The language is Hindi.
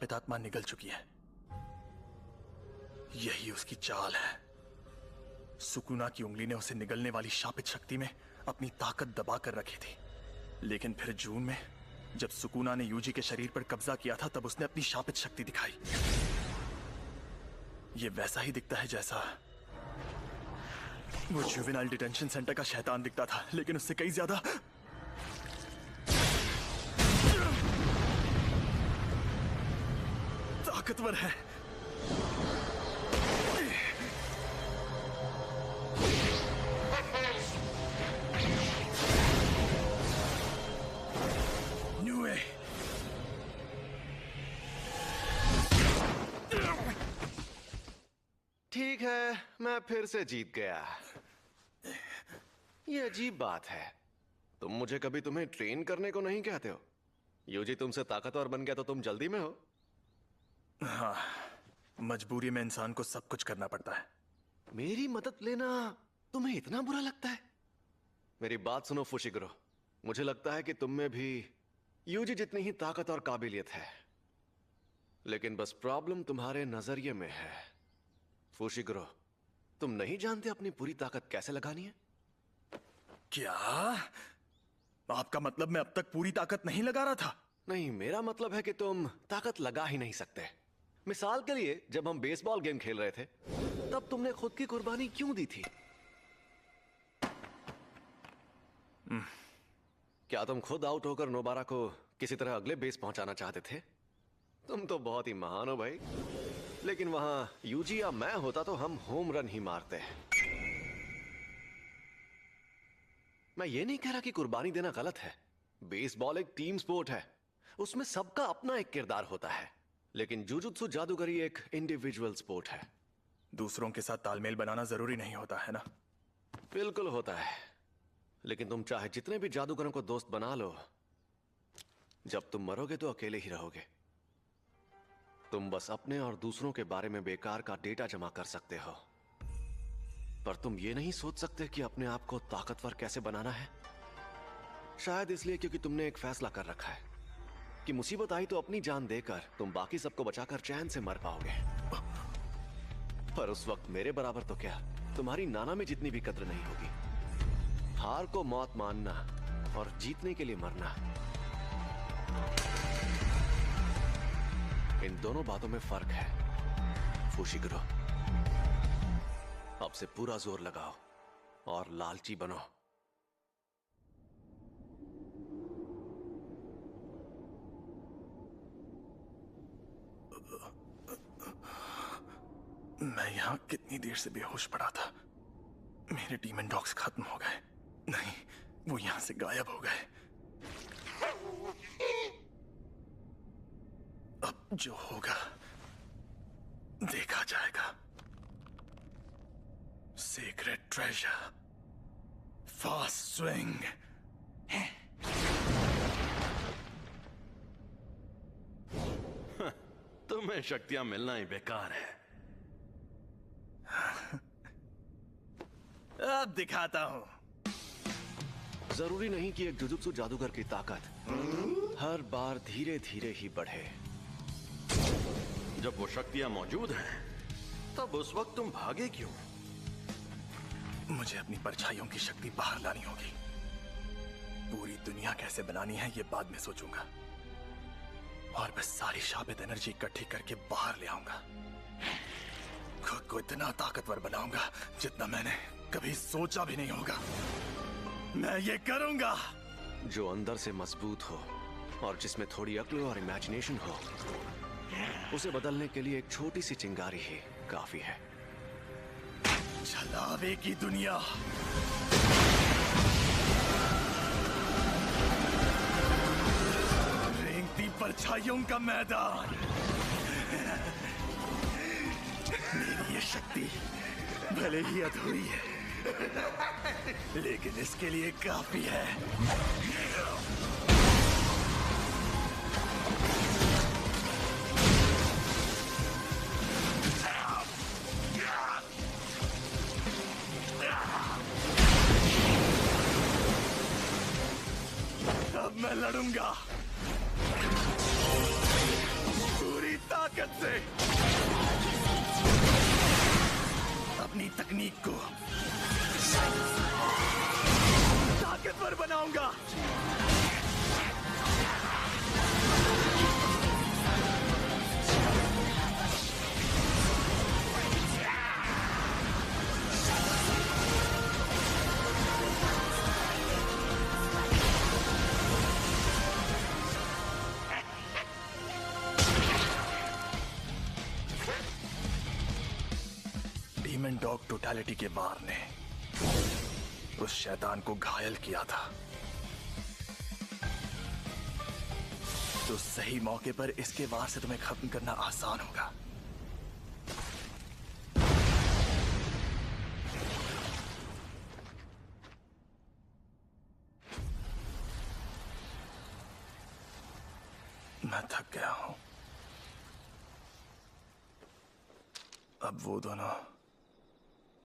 शापित आत्मा निगल चुकी है। यही उसकी चाल है। सुकुना की उंगली ने उसे निगलने वाली शापित शक्ति में अपनी ताकत दबा कर रखी थी, लेकिन फिर जून में जब सुकुना ने यूजी के शरीर पर कब्जा किया था, तब उसने अपनी शापित शक्ति दिखाई। ये वैसा ही दिखता है जैसा वो जुवेनाइल डिटेंशन सेंटर का शैतान दिखता था, लेकिन उससे कई ज्यादा ताकतवर है। न्यूए ठीक है, मैं फिर से जीत गया। ये अजीब बात है, तुम मुझे कभी तुम्हें ट्रेन करने को नहीं कहते हो। यूजी तुमसे ताकतवर बन गया तो तुम जल्दी में हो। हाँ, मजबूरी में इंसान को सब कुछ करना पड़ता है। मेरी मदद लेना तुम्हें इतना बुरा लगता है? मेरी बात सुनो फुशिगुरो, मुझे लगता है कि तुम में भी यूजी जितनी ही ताकत और काबिलियत है, लेकिन बस प्रॉब्लम तुम्हारे नजरिए में है। फुशिगुरो, तुम नहीं जानते अपनी पूरी ताकत कैसे लगानी है? क्या आपका मतलब मैं अब तक पूरी ताकत नहीं लगा रहा था? नहीं, मेरा मतलब है कि तुम ताकत लगा ही नहीं सकते। मिसाल के लिए, जब हम बेसबॉल गेम खेल रहे थे, तब तुमने खुद की कुर्बानी क्यों दी थी? क्या तुम खुद आउट होकर नोबारा को किसी तरह अगले बेस पहुंचाना चाहते थे? तुम तो बहुत ही महान हो भाई। लेकिन वहां यूजी या मैं होता तो हम होम रन ही मारते। मैं ये नहीं कह रहा कि कुर्बानी देना गलत है। बेसबॉल एक टीम स्पोर्ट है, उसमें सबका अपना एक किरदार होता है। लेकिन जुजुत्सु जादूगरी एक इंडिविजुअल स्पोर्ट है। दूसरों के साथ तालमेल बनाना जरूरी नहीं होता है ना? बिल्कुल होता है, लेकिन तुम चाहे जितने भी जादूगरों को दोस्त बना लो, जब तुम मरोगे तो अकेले ही रहोगे। तुम बस अपने और दूसरों के बारे में बेकार का डेटा जमा कर सकते हो, पर तुम ये नहीं सोच सकते कि अपने आप को ताकतवर कैसे बनाना है। शायद इसलिए क्योंकि तुमने एक फैसला कर रखा है कि मुसीबत आई तो अपनी जान देकर तुम बाकी सबको बचाकर चैन से मर पाओगे। पर उस वक्त मेरे बराबर तो क्या, तुम्हारी नाना में जितनी भी कद्र नहीं होगी। हार को मौत मानना और जीतने के लिए मरना, इन दोनों बातों में फर्क है फुशिगुरो। अब से पूरा जोर लगाओ और लालची बनो। मैं यहां कितनी देर से बेहोश पड़ा था। मेरे डीमन डॉग्स खत्म हो गए। नहीं, वो यहां से गायब हो गए। अब जो होगा देखा जाएगा। Secret treasure, fast swing. तुम्हें शक्तियां मिलना ही बेकार है। अब दिखाता हूं। जरूरी नहीं कि एक जुजुत्सु जादूगर की ताकत हर बार धीरे धीरे ही बढ़े। जब वो शक्तियां मौजूद हैं, तब उस वक्त तुम भागे क्यों? मुझे अपनी परछाइयों की शक्ति बाहर लानी होगी। पूरी दुनिया कैसे बनानी है ये बाद में सोचूंगा, और बस सारी शापित एनर्जी इकट्ठी करके बाहर ले आऊंगा। खुद को इतना ताकतवर बनाऊंगा जितना मैंने कभी सोचा भी नहीं होगा। मैं ये करूंगा। जो अंदर से मजबूत हो और जिसमें थोड़ी अक्ल और इमेजिनेशन हो, उसे बदलने के लिए एक छोटी सी चिंगारी ही काफी है। छलावे की दुनिया। रेंगती परछाइयों का मैदान। मेरी ये शक्ति भले ही अधूरी है, लेकिन इसके लिए काफी है। अब मैं लड़ूंगा पूरी ताकत से अपनी तकनीक को ताकतवर बनाऊंगा। डीमन डॉग टोटलिटी के वार ने उस शैतान को घायल किया था, तो सही मौके पर इसके वार से तुम्हें खत्म करना आसान होगा। मैं थक गया हूं। अब वो दोनों